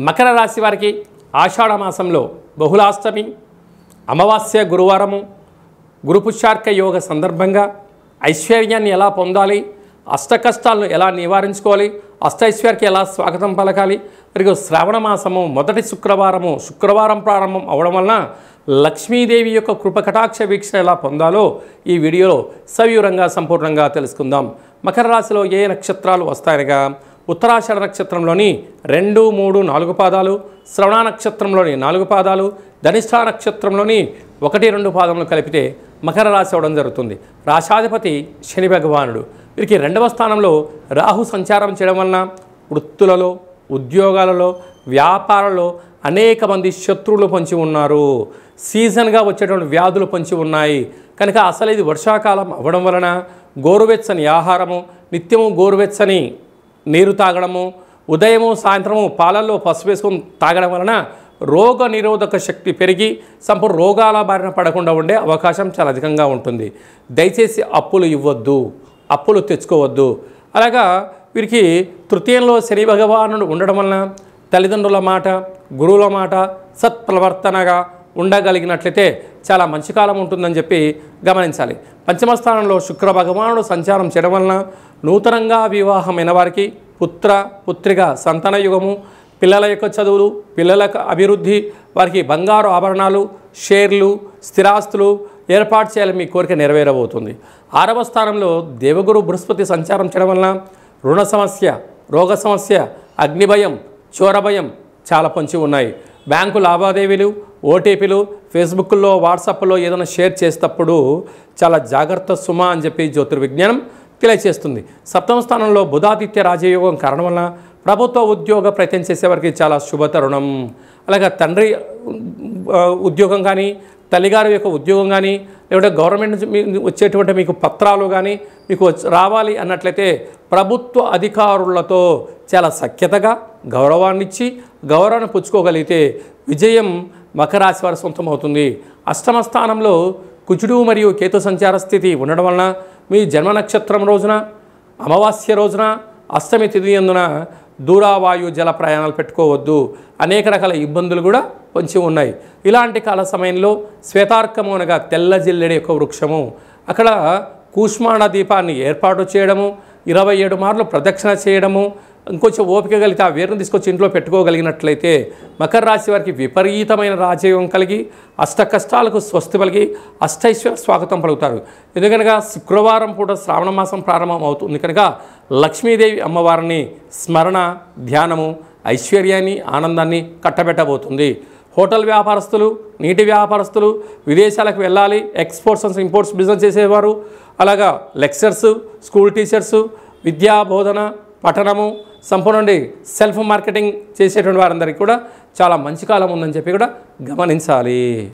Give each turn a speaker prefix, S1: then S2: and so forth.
S1: మకర రాశి వారికి ఆషాఢ మాసంలో బహుళాష్టమి, అమావాస్య గురువారము, గురుపుష్యార్క యోగ సందర్భంగా ఐశ్వర్యాన్ని ఎలా పొందాలి, అష్టకష్టాలను ఎలా నివారించుకోవాలి, అష్టైశ్వర్యకి ఎలా స్వాగతం పలకాలి, మరియు శ్రావణ మాసము మొదటి శుక్రవారం ప్రారంభం అవడం వలన లక్ష్మీదేవి యొక్క కృపకటాక్ష వీక్షణ ఎలా పొందాలో ఈ వీడియోలో సవివరంగా సంపూర్ణంగా తెలుసుకుందాం. మకర రాశిలో ఏ నక్షత్రాలు వస్తాయనగా ఉత్తరాషాఢ నక్షత్రంలోని 2, 3, 4 పాదాలు, శ్రవణ నక్షత్రంలోని 4 పాదాలు, ధనిష్ఠా నక్షత్రంలోని 1, 2 పాదములు కలిపితే మకర రాశి అవడం జరుగుతుంది. రాశాధిపతి శని భగవానుడు. వీరికి 2వ స్థానంలో రాహు సంచారం చేయడం వలన వృత్తులలో, ఉద్యోగాలలో, వ్యాపారాలలో అనేక మంది శత్రువులు పొంచి ఉన్నారు. సీజన్గా వచ్చేటువంటి వ్యాధులు పొంచి ఉన్నాయి కనుక అసలు ఇది వర్షాకాలం అవ్వడం వలన గోరువెచ్చని ఆహారము, నిత్యము గోరువెచ్చని నీరు తాగడము, ఉదయము సాయంత్రము పాలల్లో పసుపు వేసుకొని తాగడం వలన రోగ నిరోధక శక్తి పెరిగి సంపూర్ణ రోగాల బారిన పడకుండా ఉండే అవకాశం చాలా అధికంగా ఉంటుంది. దయచేసి అప్పులు ఇవ్వద్దు, అప్పులు తెచ్చుకోవద్దు. అలాగా వీరికి తృతీయంలో శని భగవానుడు ఉండడం వలన తల్లిదండ్రుల మాట, గురువుల మాట సత్ప్రవర్తనగా ఉండగలిగినట్లయితే చాలా మంచి కాలం ఉంటుందని చెప్పి గమనించాలి. పంచమ స్థానంలో శుక్ర భగవానుడు సంచారం చేయడం వలన నూతనంగా వివాహమైన వారికి పుత్రిక సంతాన యుగము, పిల్లల యొక్క చదువులు, పిల్లల అభివృద్ధి, వారికి బంగారు ఆభరణాలు, షేర్లు, స్థిరాస్తులు ఏర్పాటు చేయాలని మీ కోరిక నెరవేరబోతుంది. 6వ స్థానంలో దేవగురు బృహస్పతి సంచారం చేయడం వలన రుణ సమస్య, రోగ సమస్య, అగ్నిభయం, చోరభయం చాలా పొంచి ఉన్నాయి. బ్యాంకు లావాదేవీలు, ఓటీపీలు, ఫేస్బుక్లో, వాట్సాప్లో ఏదైనా షేర్ చేసేటప్పుడు చాలా జాగ్రత్త సుమా అని చెప్పి జ్యోతిర్విజ్ఞానం తెలియచేస్తుంది. 7వ స్థానంలో బుధాదిత్య రాజయోగం కారణం వలన ప్రభుత్వ ఉద్యోగ ప్రయత్నం చేసేవారికి చాలా శుభతరుణం. అలాగే తండ్రి ఉద్యోగం కానీ, తల్లిగారి యొక్క ఉద్యోగం కానీ, లేదంటే గవర్నమెంట్ నుంచి వచ్చేటువంటి మీకు పత్రాలు కానీ మీకు రావాలి అన్నట్లయితే ప్రభుత్వ అధికారులతో చాలా సఖ్యతగా గౌరవాన్నిచ్చి గౌరవాన్ని పుచ్చుకోగలిగితే విజయం మకర రాశి వారి సొంతం అవుతుంది. 8వ స్థానంలో కుజుడు మరియు కేతు సంచార స్థితి ఉండడం వలన మీ జన్మ నక్షత్రం రోజున, అమావాస్య రోజున, అష్టమి తిథి యందున దూరావాయు జల ప్రయాణాలు పెట్టుకోవద్దు. అనేక రకాల ఇబ్బందులు కూడా పొంచి ఉన్నాయి. ఇలాంటి కాల సమయంలో శ్వేతార్కము అనగా తెల్ల జిల్లెడి యొక్క వృక్షము, అక్కడ కూష్మాణ దీపాన్ని ఏర్పాటు చేయడము, 27 మార్లు ప్రదక్షిణ చేయడము, ఇంకొంచెం ఓపిక కలిగితే ఆ వేరును తీసుకొచ్చి ఇంట్లో పెట్టుకోగలిగినట్లయితే మకర రాశి వారికి విపరీతమైన రాజయోగం కలిగి అష్ట కష్టాలకు స్వస్తి పలిగి అష్టైశ్వర్య స్వాగతం పలుకుతారు. ఎందుకనగా శుక్రవారం పూట శ్రావణ మాసం ప్రారంభం అవుతుంది కనుక లక్ష్మీదేవి అమ్మవారిని స్మరణ, ధ్యానము ఐశ్వర్యాన్ని, ఆనందాన్ని కట్టబెట్టబోతుంది. హోటల్ వ్యాపారస్తులు, నీటి వ్యాపారస్తులు, విదేశాలకు వెళ్ళాలి, ఎక్స్పోర్ట్స్ అండ్ ఇంపోర్ట్స్ బిజినెస్ చేసేవారు, అలాగా లెక్చరర్స్, స్కూల్ టీచర్సు, విద్యా బోధన, పఠనము, సంపూర్ణ సెల్ఫ్ మార్కెటింగ్ చేసేటువంటి వారందరికీ కూడా చాలా మంచి కాలం ఉందని చెప్పి కూడా గమనించాలి.